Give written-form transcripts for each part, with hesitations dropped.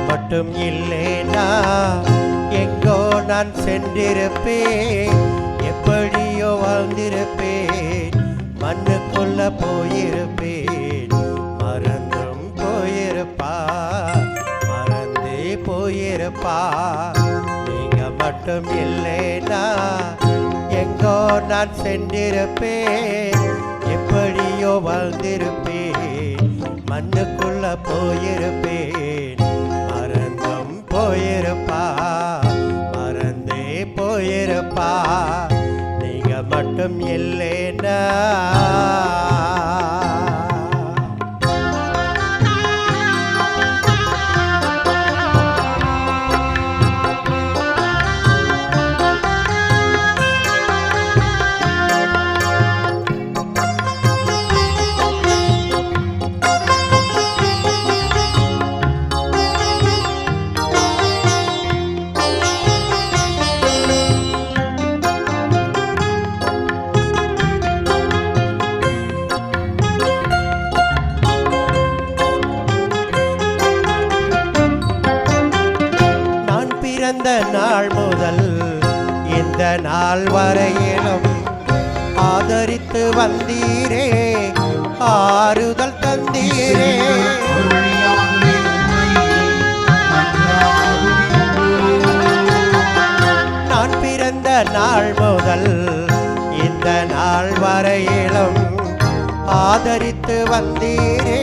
மட்டும் இல்லேனா எங்கோ நான் சென்றிருப்பேன், எப்படியோ வாழ்ந்திருப்பேன், மண்ணுக்குள்ள போயிருப்பேன். மறந்தும் போயிருப்பா, மறந்தே போயிருப்பா. நீங்க மட்டும் இல்லேனா எங்கோ நான் சென்றிருப்பேன், எப்படியோ வாழ்ந்திருப்பேன், மண்ணுக்குள்ள போயிருப்பேன். மறந்தும் போயிருப்பா, மறந்தே போயிருப்பா. நீங்க மட்டும் இல்லேனா பிறந்த நாள் முதல் இந்த நாள் வரையிலும் ஆதரித்து வந்தீரே, ஆறுதல் தந்தீரே. நான் பிறந்த நாள் முதல் இந்த நாள் வரையிலும் ஆதரித்து வந்தீரே,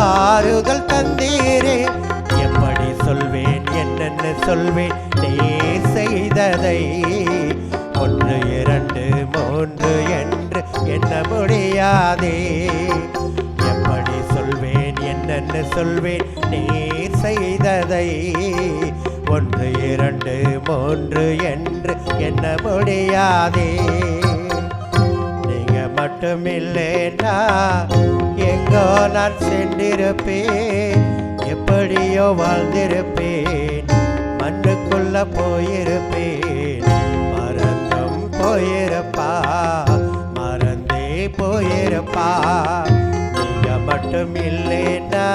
ஆறுதல் தந்தீரே. எப்படி சொல்வேன், என்னென்ன சொல்வேன் நீ செய்ததை, 1 2 3 என்று எண்ண முடியாதே. எப்படி சொல்வேன், என்னென்ன சொல்வேன் நீ செய்ததை, 1 2 3 என்று எண்ண முடியாதே. நீங்க மட்டும் இல்லேனா எங்கோ நான் சென்றிருப்பேன், எப்படியோ வாழ்ந்திருப்பேன், மண்ணுக்குள்ள போயிருப்பேன். மறந்தும் போயிருப்பா, மறந்தே போயிருப்பா. நீங்க மட்டும் இல்லேனா